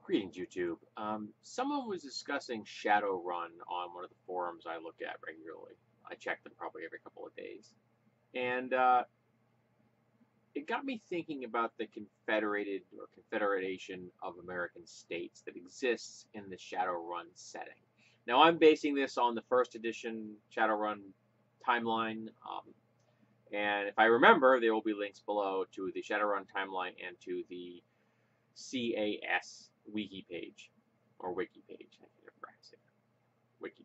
Greetings, YouTube. Someone was discussing Shadowrun on one of the forums I look at regularly. I check them probably every couple of days. And it got me thinking about the Confederated or Confederation of American States that exists in the Shadowrun setting. Now, I'm basing this on the first edition Shadowrun timeline. And if I remember, there will be links below to the Shadowrun timeline and to the CAS wiki page, or wiki page, I can never say that. Wiki.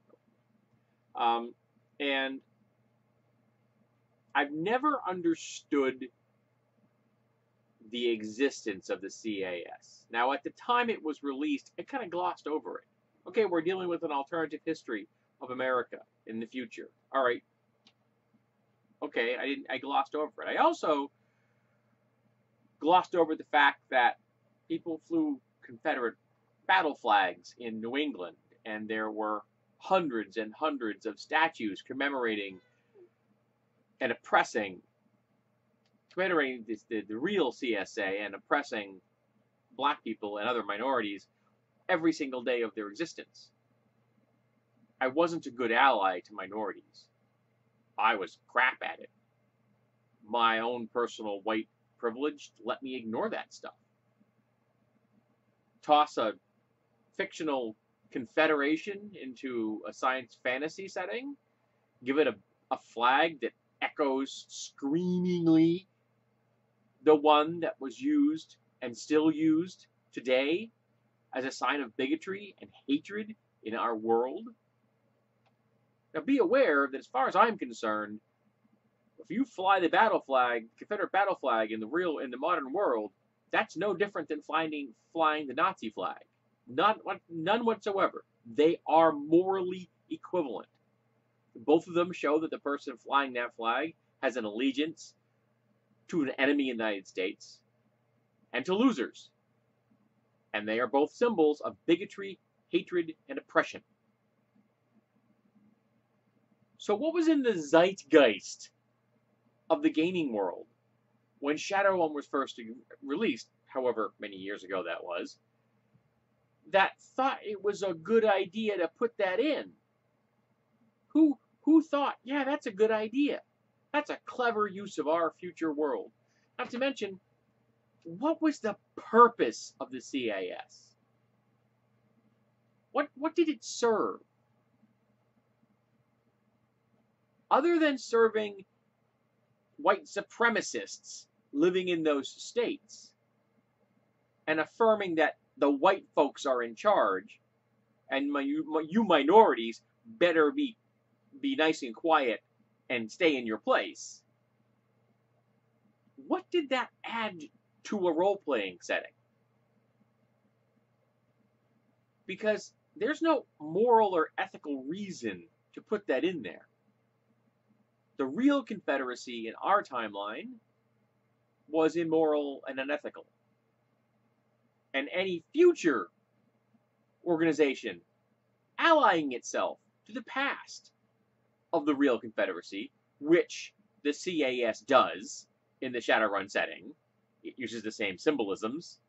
And I've never understood the existence of the CAS. Now, at the time it was released, I kind of glossed over it. Okay, we're dealing with an alternative history of America in the future. All right. Okay, I glossed over it. I also glossed over the fact that people flew Confederate battle flags in New England, and there were hundreds and hundreds of statues commemorating and commemorating the real CSA and oppressing black people and other minorities every single day of their existence. I wasn't a good ally to minorities. I was crap at it. My own personal white privilege let me ignore that stuff. Toss a fictional confederation into a science fantasy setting, give it a flag that echoes screamingly the one that was used and still used today as a sign of bigotry and hatred in our world. Now be aware that as far as I'm concerned, if you fly the battle flag, Confederate battle flag in the modern world, that's no different than flying the Nazi flag. None whatsoever. They are morally equivalent. Both of them show that the person flying that flag has an allegiance to an enemy in the United States and to losers. And they are both symbols of bigotry, hatred, and oppression. So what was in the zeitgeist of the gaming world when Shadowrun was first released, however many years ago that was, that thought it was a good idea to put that in? Who thought, yeah, that's a good idea. That's a clever use of our future world. Not to mention, what was the purpose of the CAS? What did it serve? Other than serving white supremacists living in those states and affirming that the white folks are in charge and you minorities better be nice and quiet and stay in your place. What did that add to a role-playing setting? Because there's no moral or ethical reason to put that in there. The real Confederacy in our timeline was immoral and unethical. And any future organization allying itself to the past of the real Confederacy, which the CAS does in the Shadowrun setting, it uses the same symbolisms,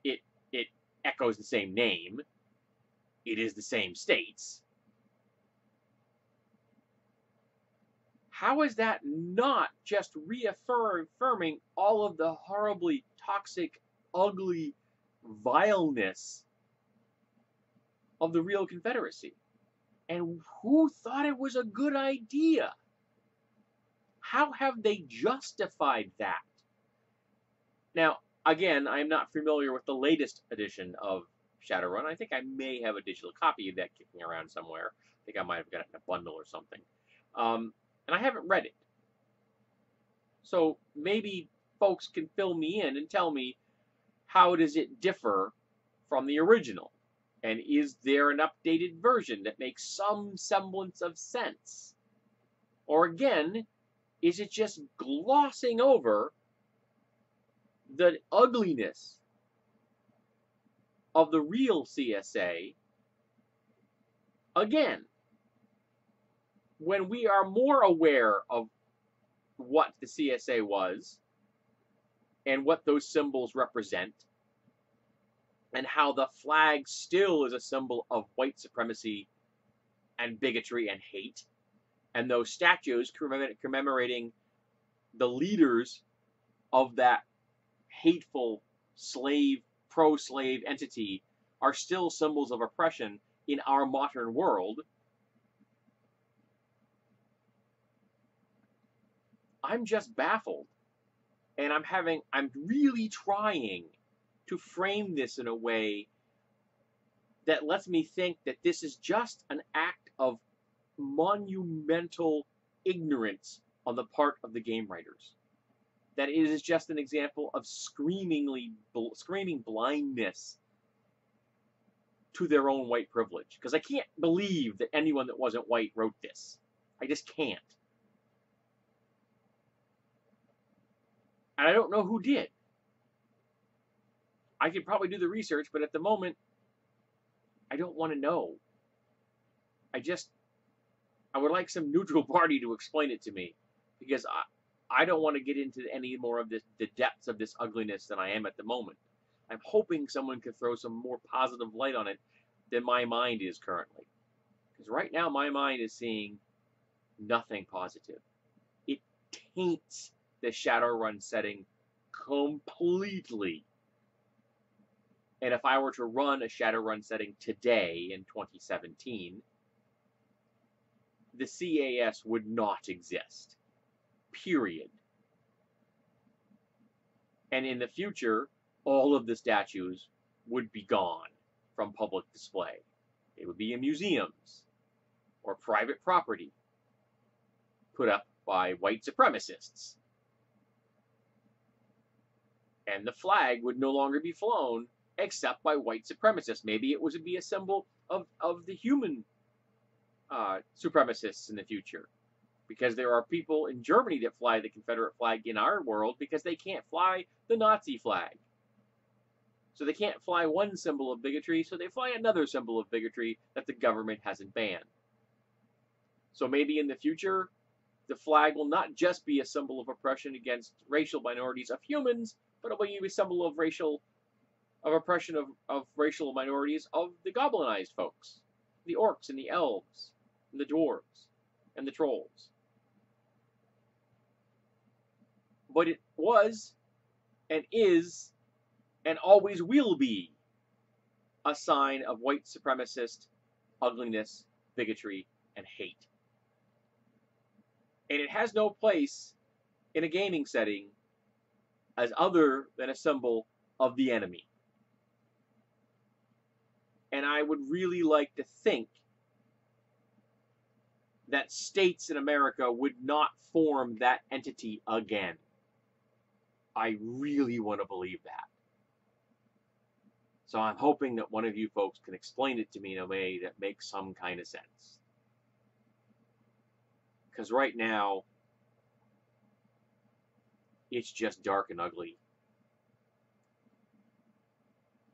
it echoes the same name, it is the same states. How is that not just reaffirming all of the horribly toxic, ugly vileness of the real Confederacy? And who thought it was a good idea? How have they justified that? Now, again, I'm not familiar with the latest edition of Shadowrun. I think I may have a digital copy of that kicking around somewhere. I think I might have got it in a bundle or something. And I haven't read it. So maybe folks can fill me in and tell me, how does it differ from the original? And is there an updated version that makes some semblance of sense? Or again, is it just glossing over the ugliness of the real CSA again, when we are more aware of what the CSA was and what those symbols represent, and how the flag still is a symbol of white supremacy and bigotry and hate. And those statues commemorating the leaders of that hateful slave, pro-slave entity are still symbols of oppression in our modern world. I'm just baffled. And I'm really trying to frame this in a way that lets me think that this is just an act of monumental ignorance on the part of the game writers. That it is just an example of screaming blindness to their own white privilege. Because I can't believe that anyone that wasn't white wrote this. I just can't. And I don't know who did. I could probably do the research, but at the moment, I don't want to know. I would like some neutral party to explain it to me, because I don't want to get into any more of the depths of this ugliness than I am at the moment. I'm hoping someone could throw some more positive light on it than my mind is currently. Because right now, my mind is seeing nothing positive. It taints the Shadowrun setting completely. And if I were to run a Shadowrun setting today in 2017, the CAS would not exist. Period. And in the future, all of the statues would be gone from public display. They would be in museums or private property put up by white supremacists. And the flag would no longer be flown except by white supremacists. Maybe it would be a symbol of the human supremacists in the future. Because there are people in Germany that fly the Confederate flag in our world because they can't fly the Nazi flag. So they can't fly one symbol of bigotry, so they fly another symbol of bigotry that the government hasn't banned. So maybe in the future, the flag will not just be a symbol of oppression against racial minorities of humans, but it will be a symbol of oppression of racial minorities of the goblinized folks, the orcs and the elves, and the dwarves, and the trolls. But it was, and is, and always will be a sign of white supremacist ugliness, bigotry, and hate. And it has no place in a gaming setting as other than a symbol of the enemy. And I would really like to think that states in America would not form that entity again. I really want to believe that. So I'm hoping that one of you folks can explain it to me in a way that makes some kind of sense. Because right now, it's just dark and ugly.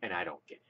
And I don't get it.